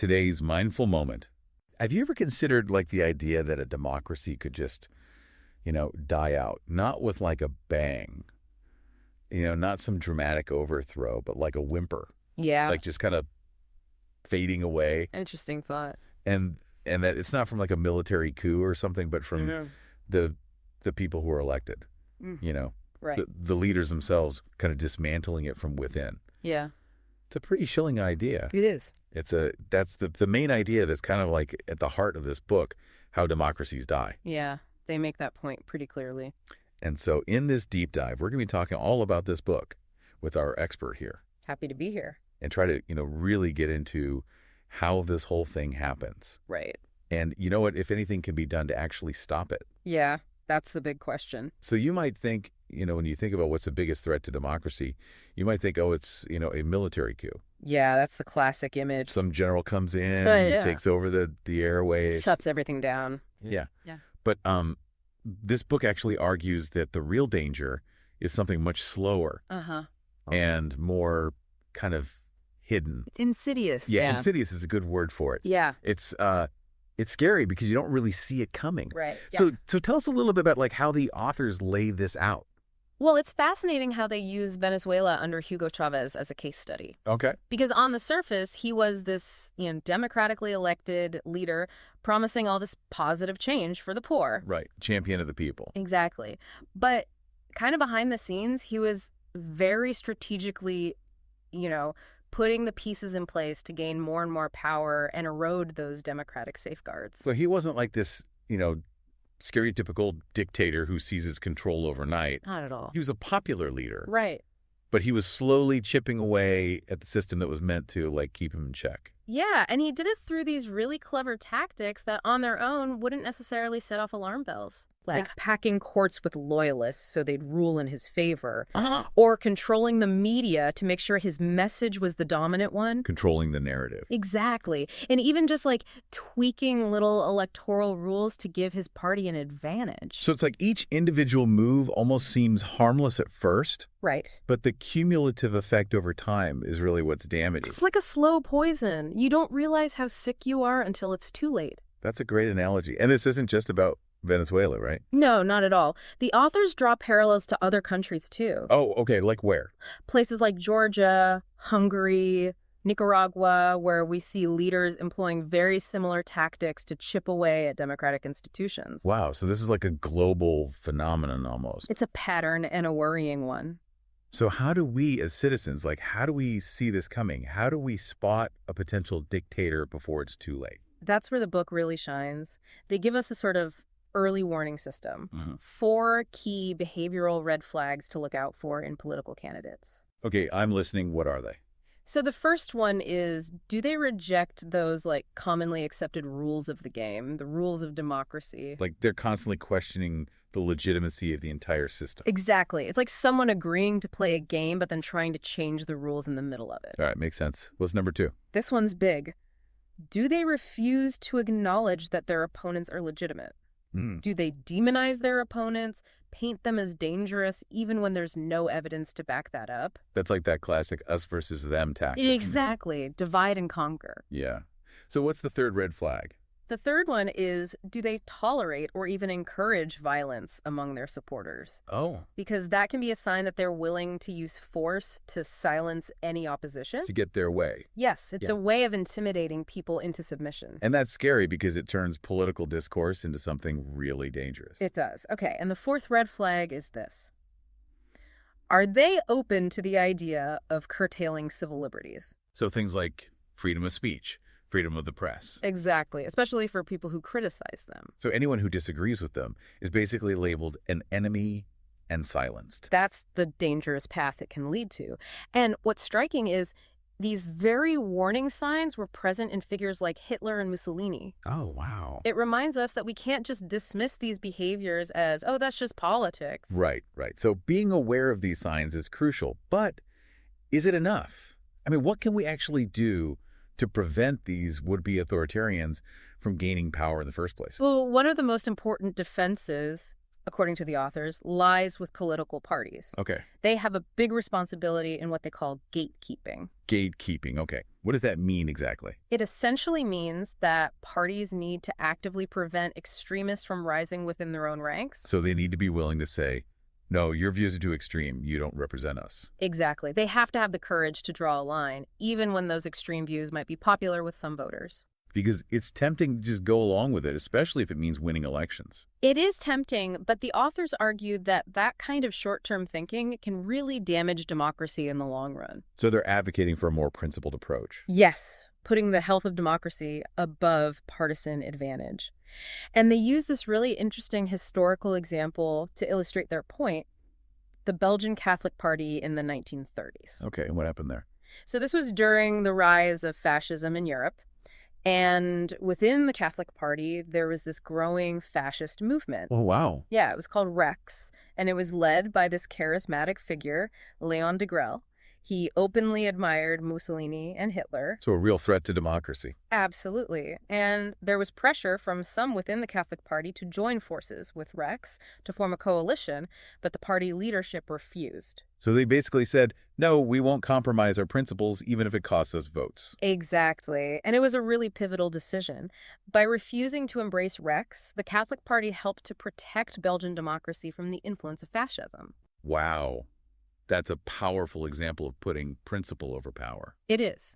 today's mindful moment. Have you ever considered like the idea that a democracy could just, die out? Not with like a bang, not some dramatic overthrow, but like a whimper. Yeah. Like just kind of fading away. Interesting thought. And that it's not from like a military coup or something, but from the people who are elected, Right. the leaders themselves kind of dismantling it from within. Yeah. It's a pretty chilling idea. It is. That's the main idea that's kind of like at the heart of this book, How Democracies Die. Yeah. They make that point pretty clearly. And so in this deep dive, we're going to be talking all about this book with our expert here. Happy to be here. And try to, really get into how this whole thing happens. Right. And you know what, if anything can be done to actually stop it. Yeah, that's the big question. So you might think, when you think about what's the biggest threat to democracy, you might think, oh, it's, a military coup. Yeah, that's the classic image. Some general comes in, takes over the airways. Shuts everything down. Yeah. Yeah. But this book actually argues that the real danger is something much slower and more kind of hidden. Insidious. Yeah, insidious is a good word for it. Yeah. It's scary because you don't really see it coming. Right. So tell us a little bit about like how the authors lay this out. Well, it's fascinating how they use Venezuela under Hugo Chavez as a case study. Okay. Because on the surface, he was this, democratically elected leader promising all this positive change for the poor. Right. Champion of the people. Exactly. But kind of behind the scenes, he was very strategically, putting the pieces in place to gain more and more power and erode those democratic safeguards. So he wasn't like this, stereotypical dictator who seizes control overnight. Not at all. He was a popular leader. Right. But he was slowly chipping away at the system that was meant to like keep him in check. Yeah, and he did it through these really clever tactics that on their own wouldn't necessarily set off alarm bells. Like packing courts with loyalists so they'd rule in his favor. Or controlling the media to make sure his message was the dominant one. Controlling the narrative. Exactly. And even just like tweaking little electoral rules to give his party an advantage. So it's like each individual move almost seems harmless at first. Right. But the cumulative effect over time is really what's damaging. It's like a slow poison. You don't realize how sick you are until it's too late. That's a great analogy. And this isn't just about Venezuela, right? No, not at all. The authors draw parallels to other countries, too. Oh, okay. Like where? Places like Georgia, Hungary, Nicaragua, where we see leaders employing very similar tactics to chip away at democratic institutions. Wow. So this is like a global phenomenon almost. It's a pattern and a worrying one. So how do we as citizens, how do we see this coming? How do we spot a potential dictator before it's too late? That's where the book really shines. They give us a sort of early warning system. 4 key behavioral red flags to look out for in political candidates. Okay, I'm listening. What are they? So the first one is, do they reject those commonly accepted rules of the game, the rules of democracy? Like they're constantly questioning the legitimacy of the entire system. Exactly. It's like someone agreeing to play a game, but then trying to change the rules in the middle of it. All right, makes sense. What's number 2? This one's big. Do they refuse to acknowledge that their opponents are legitimate? Do they demonize their opponents, paint them as dangerous, even when there's no evidence to back that up? That's like that classic us versus them tactic. Exactly. Divide and conquer. Yeah. So what's the third red flag? The third one is, do they tolerate or even encourage violence among their supporters? Oh. Because that can be a sign that they're willing to use force to silence any opposition. To get their way. Yes, it's a way of intimidating people into submission. And that's scary because it turns political discourse into something really dangerous. It does. Okay, and the fourth red flag is this. Are they open to the idea of curtailing civil liberties? So things like freedom of speech, freedom of the press. Exactly, especially for people who criticize them. So anyone who disagrees with them is basically labeled an enemy and silenced. That's the dangerous path it can lead to. And what's striking is these very warning signs were present in figures like Hitler and Mussolini. Oh, wow. It reminds us that we can't just dismiss these behaviors as, oh, that's just politics. Right. So being aware of these signs is crucial, but is it enough? I mean, what can we actually do to prevent these would-be authoritarians from gaining power in the first place? Well, one of the most important defenses according to the authors, lies with political parties. Okay. They have a big responsibility in what they call gatekeeping. Gatekeeping. Okay. What does that mean exactly? It essentially means that parties need to actively prevent extremists from rising within their own ranks. So they need to be willing to say, no, your views are too extreme. You don't represent us. Exactly. They have to have the courage to draw a line, even when those extreme views might be popular with some voters. Because it's tempting to just go along with it, especially if it means winning elections. It is tempting, but the authors argued that that kind of short-term thinking can really damage democracy in the long run. So they're advocating for a more principled approach. Yes, putting the health of democracy above partisan advantage. And they use this really interesting historical example to illustrate their point: the Belgian Catholic Party in the 1930s. Okay, and what happened there? So this was during the rise of fascism in Europe. And within the Catholic Party, there was this growing fascist movement. Oh, wow. Yeah, it was called Rex, and it was led by this charismatic figure, Leon de Grelle. He openly admired Mussolini and Hitler. So a real threat to democracy. Absolutely. And there was pressure from some within the Catholic Party to join forces with Rex to form a coalition, but the party leadership refused. So they basically said, no, we won't compromise our principles even if it costs us votes. Exactly. And it was a really pivotal decision. By refusing to embrace Rex, the Catholic Party helped to protect Belgian democracy from the influence of fascism. Wow. That's a powerful example of putting principle over power. It is.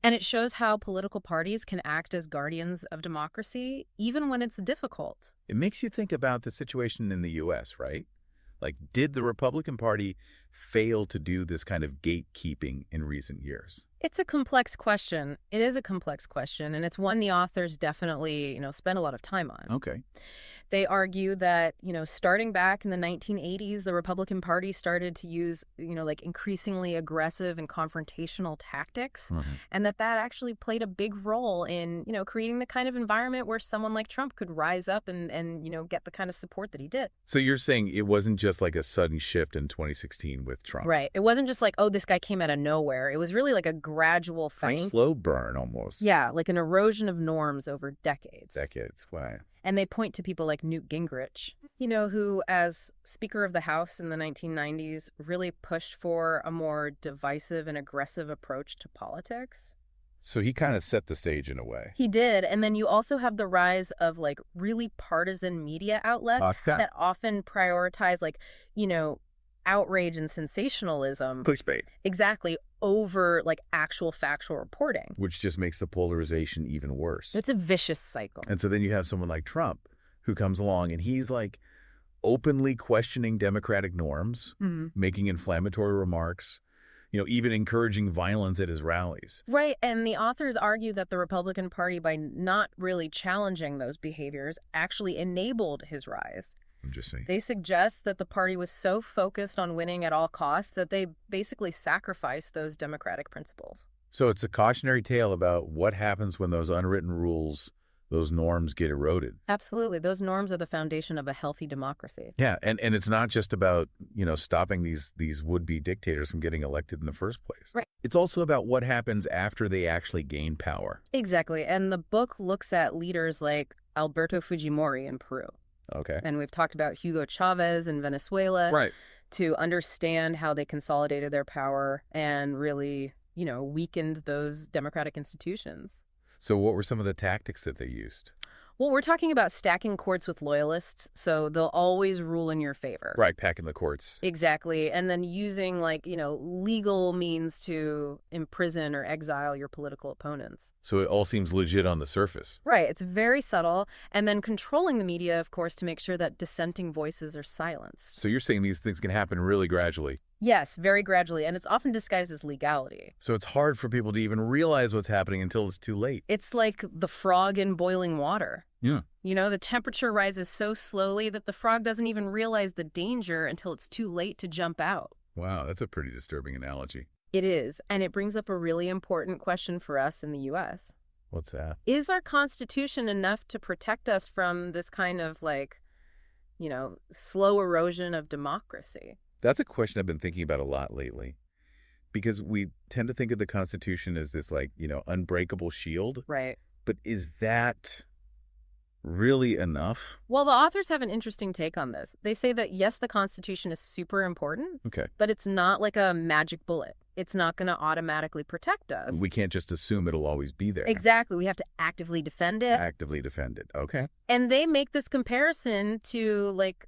And it shows how political parties can act as guardians of democracy, even when it's difficult. It makes you think about the situation in the U.S., right? Like, did the Republican Party fail to do this kind of gatekeeping in recent years? It's a complex question. It is a complex question, and it's one the authors definitely, spend a lot of time on. Okay. They argue that, starting back in the 1980s, the Republican Party started to use, increasingly aggressive and confrontational tactics, and that actually played a big role in, creating the kind of environment where someone like Trump could rise up and get the kind of support that he did. So you're saying it wasn't just like a sudden shift in 2016 with Trump? Right. It wasn't just like, oh, this guy came out of nowhere. It was really like a gradual thing. Like slow burn almost. Yeah, like an erosion of norms over decades. Decades, wow. And they point to people like Newt Gingrich, who, as Speaker of the House in the 1990s, really pushed for a more divisive and aggressive approach to politics. So he kind of set the stage in a way. He did. And then you also have the rise of really partisan media outlets that often prioritize outrage and sensationalism. Clickbait. Exactly. Over actual factual reporting. Which just makes the polarization even worse. It's a vicious cycle. And so then you have someone like Trump who comes along and he's openly questioning democratic norms, making inflammatory remarks, even encouraging violence at his rallies. Right. And the authors argue that the Republican Party, by not really challenging those behaviors, actually enabled his rise. Interesting. They suggest that the party was so focused on winning at all costs that they basically sacrificed those democratic principles. So it's a cautionary tale about what happens when those unwritten rules, those norms get eroded. Absolutely. Those norms are the foundation of a healthy democracy. Yeah, and it's not just about, stopping these would-be dictators from getting elected in the first place. Right. It's also about what happens after they actually gain power. Exactly. And the book looks at leaders like Alberto Fujimori in Peru. Okay. And we've talked about Hugo Chavez in Venezuela. Right. To understand how they consolidated their power and really, weakened those democratic institutions. So what were some of the tactics that they used? Well, we're talking about stacking courts with loyalists, so they'll always rule in your favor. Right, packing the courts. Exactly. And then using, legal means to imprison or exile your political opponents. So it all seems legit on the surface. Right. It's very subtle. And then controlling the media, of course, to make sure that dissenting voices are silenced. So you're saying these things can happen really gradually? Yes, very gradually. And it's often disguised as legality. So it's hard for people to even realize what's happening until it's too late. It's like the frog in boiling water. Yeah. The temperature rises so slowly that the frog doesn't even realize the danger until it's too late to jump out. Wow, that's a pretty disturbing analogy. It is. And it brings up a really important question for us in the U.S. What's that? Is our Constitution enough to protect us from this kind of slow erosion of democracy? That's a question I've been thinking about a lot lately. Because we tend to think of the Constitution as this unbreakable shield. Right. But is that really enough? Well, the authors have an interesting take on this. They say that, yes, the Constitution is super important, Okay. but it's not like a magic bullet. It's not going to automatically protect us. We can't just assume it'll always be there. Exactly. We have to actively defend it. Actively defend it. Okay. And they make this comparison to, like,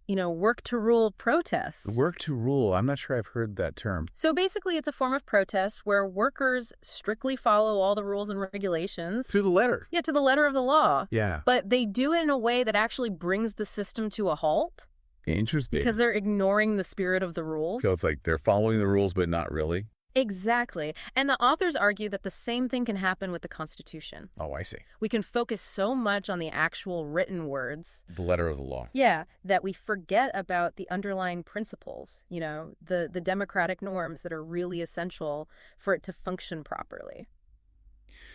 work to rule protests. Work to rule. I'm not sure I've heard that term. So basically, it's a form of protest where workers strictly follow all the rules and regulations. To the letter. Yeah, to the letter of the law. Yeah. But they do it in a way that actually brings the system to a halt. Interesting. Because they're ignoring the spirit of the rules. So it's like they're following the rules, but not really? Exactly. And the authors argue that the same thing can happen with the Constitution. Oh, I see. We can focus so much on the actual written words. The letter of the law. Yeah, that we forget about the underlying principles, the democratic norms that are really essential for it to function properly.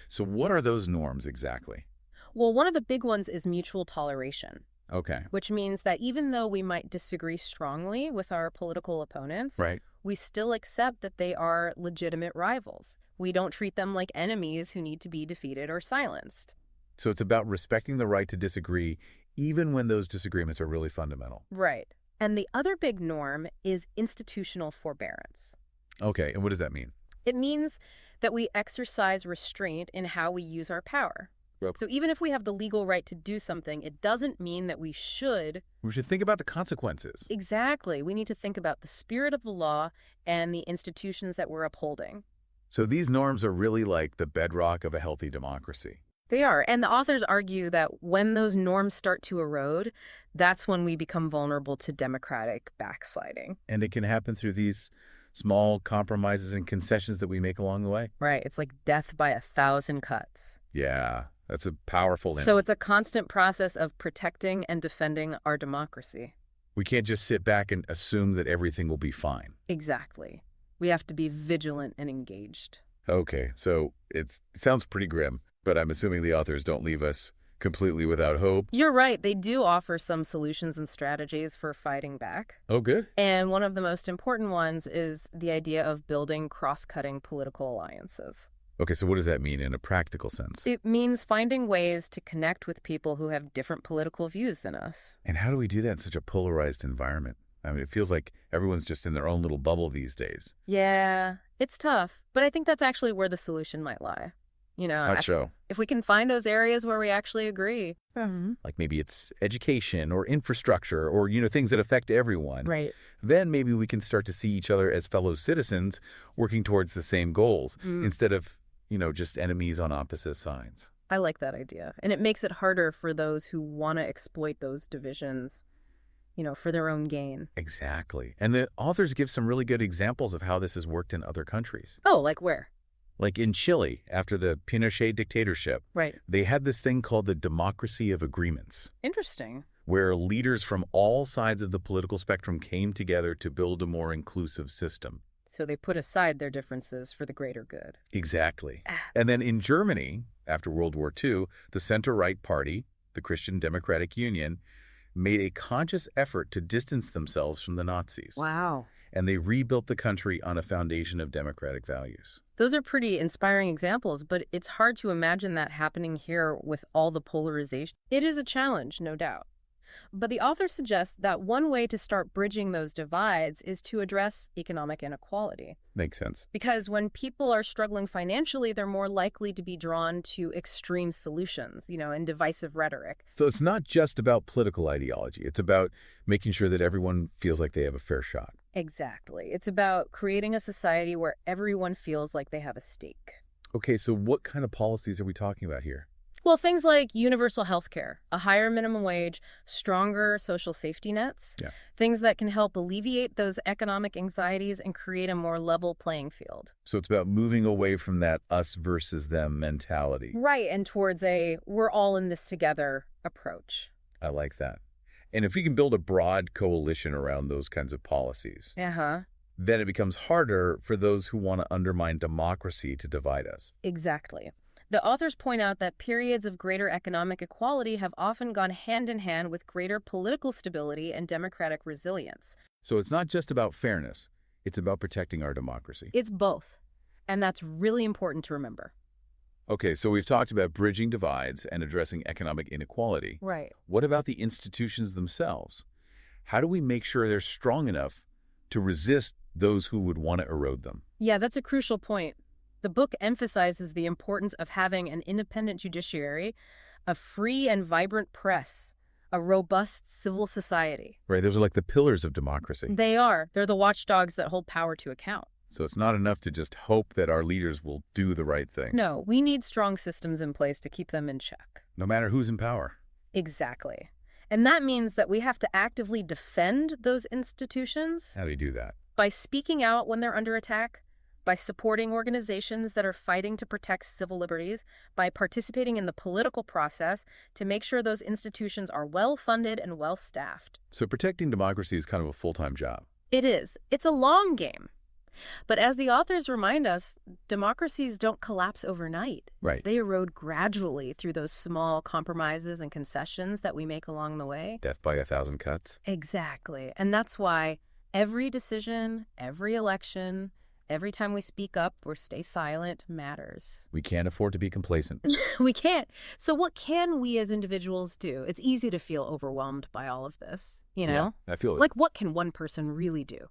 So what are those norms exactly? Well, one of the big ones is mutual toleration. Okay. Which means that even though we might disagree strongly with our political opponents, Right. we still accept that they are legitimate rivals. We don't treat them like enemies who need to be defeated or silenced. So it's about respecting the right to disagree, even when those disagreements are really fundamental. Right. And the other big norm is institutional forbearance. Okay. And what does that mean? It means that we exercise restraint in how we use our power. Yep. So even if we have the legal right to do something, it doesn't mean that we should. We should think about the consequences. Exactly. We need to think about the spirit of the law and the institutions that we're upholding. So these norms are really like the bedrock of a healthy democracy. They are. And the authors argue that when those norms start to erode, that's when we become vulnerable to democratic backsliding. And it can happen through these small compromises and concessions that we make along the way. Right. It's like death by 1,000 cuts. Yeah. That's a powerful image. So it's a constant process of protecting and defending our democracy. We can't just sit back and assume that everything will be fine. Exactly. We have to be vigilant and engaged. Okay, so it sounds pretty grim, but I'm assuming the authors don't leave us completely without hope. You're right. They do offer some solutions and strategies for fighting back. Oh, good. And one of the most important ones is the idea of building cross-cutting political alliances. Okay, so what does that mean in a practical sense? It means finding ways to connect with people who have different political views than us. And how do we do that in such a polarized environment? I mean, it feels like everyone's just in their own little bubble these days. Yeah, it's tough, but I think that's actually where the solution might lie. How'd show? If we can find those areas where we actually agree. Like maybe it's education or infrastructure or, things that affect everyone. Right. Then maybe we can start to see each other as fellow citizens working towards the same goals instead of, just enemies on opposite sides. I like that idea. And it makes it harder for those who want to exploit those divisions, for their own gain. Exactly. And the authors give some really good examples of how this has worked in other countries. Oh, like where? Like in Chile, after the Pinochet dictatorship, Right. they had this thing called the democracy of agreements, Interesting. where leaders from all sides of the political spectrum came together to build a more inclusive system. So they put aside their differences for the greater good. Exactly. And then in Germany, after World War II, the center-right party, the Christian Democratic Union, made a conscious effort to distance themselves from the Nazis. Wow. And they rebuilt the country on a foundation of democratic values. Those are pretty inspiring examples, but it's hard to imagine that happening here with all the polarization. It is a challenge, no doubt. But the author suggests that one way to start bridging those divides is to address economic inequality. Makes sense. Because when people are struggling financially, they're more likely to be drawn to extreme solutions, and divisive rhetoric. So it's not just about political ideology. It's about making sure that everyone feels like they have a fair shot. Exactly. It's about creating a society where everyone feels like they have a stake. Okay, so what kind of policies are we talking about here? Well, things like universal health care, a higher minimum wage, stronger social safety nets, things that can help alleviate those economic anxieties and create a more level playing field. So it's about moving away from that us versus them mentality. Right, and towards a we're all in this together approach. I like that. And if we can build a broad coalition around those kinds of policies, then it becomes harder for those who want to undermine democracy to divide us. Exactly. The authors point out that periods of greater economic equality have often gone hand in hand with greater political stability and democratic resilience. So it's not just about fairness, it's about protecting our democracy. It's both. And that's really important to remember. Okay, so we've talked about bridging divides and addressing economic inequality. Right. What about the institutions themselves? How do we make sure they're strong enough to resist those who would want to erode them? Yeah, that's a crucial point. The book emphasizes the importance of having an independent judiciary, a free and vibrant press, a robust civil society. Right, those are like the pillars of democracy. They are. They're the watchdogs that hold power to account. So it's not enough to just hope that our leaders will do the right thing. No, we need strong systems in place to keep them in check. No matter who's in power. Exactly. And that means that we have to actively defend those institutions. How do you do that? By speaking out when they're under attack, by supporting organizations that are fighting to protect civil liberties, by participating in the political process to make sure those institutions are well-funded and well-staffed. So protecting democracy is kind of a full-time job. It is. It's a long game. But as the authors remind us, democracies don't collapse overnight. Right. They erode gradually through those small compromises and concessions that we make along the way. Death by 1,000 cuts. Exactly. And that's why every decision, every election, every time we speak up or stay silent matters. We can't afford to be complacent. We can't. So what can we as individuals do? It's easy to feel overwhelmed by all of this, you know? Yeah, I feel it. Like, what can one person really do?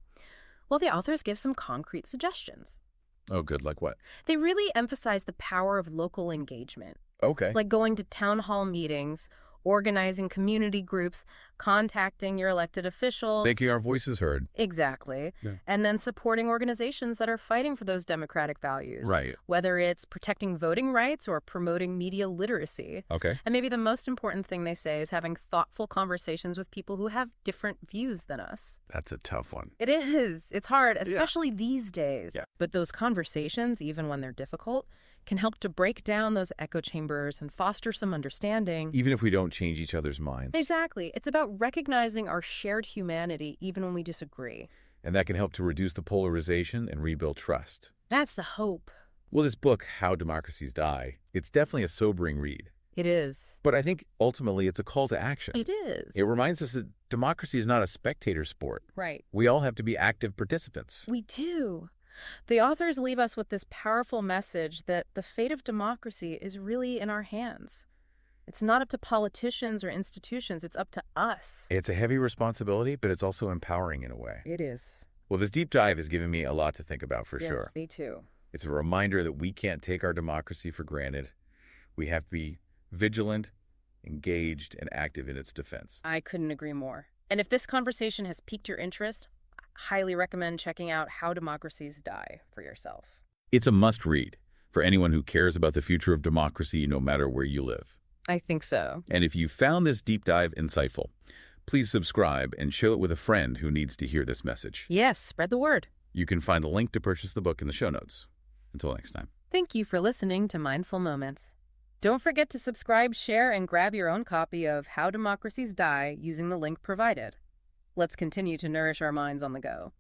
Well, the authors give some concrete suggestions. Oh, good. Like what? They really emphasize the power of local engagement, Okay. like going to town hall meetings, organizing community groups, contacting your elected officials. Making our voices heard. Exactly. Yeah. And then supporting organizations that are fighting for those democratic values. Right. Whether it's protecting voting rights or promoting media literacy. Okay. And maybe the most important thing they say is having thoughtful conversations with people who have different views than us. That's a tough one. It is. It's hard, especially these days. Yeah. But those conversations, even when they're difficult, can help to break down those echo chambers and foster some understanding. Even if we don't change each other's minds. Exactly. It's about recognizing our shared humanity even when we disagree. And that can help to reduce the polarization and rebuild trust. That's the hope. Well, this book, How Democracies Die, it's definitely a sobering read. It is. But I think ultimately it's a call to action. It is. It reminds us that democracy is not a spectator sport. Right. We all have to be active participants. We do. The authors leave us with this powerful message that the fate of democracy is really in our hands. It's not up to politicians or institutions, it's up to us. It's a heavy responsibility, but it's also empowering in a way. It is. Well, this deep dive has given me a lot to think about for Yeah, sure. Me too. It's a reminder that we can't take our democracy for granted. We have to be vigilant, engaged, and active in its defense. I couldn't agree more. And if this conversation has piqued your interest, I highly recommend checking out How Democracies Die for yourself. It's a must-read for anyone who cares about the future of democracy, no matter where you live. I think so. And if you found this deep dive insightful, please subscribe and share it with a friend who needs to hear this message. Yes, spread the word. You can find a link to purchase the book in the show notes. Until next time. Thank you for listening to Mindful Moments. Don't forget to subscribe, share, and grab your own copy of How Democracies Die using the link provided. Let's continue to nourish our minds on the go.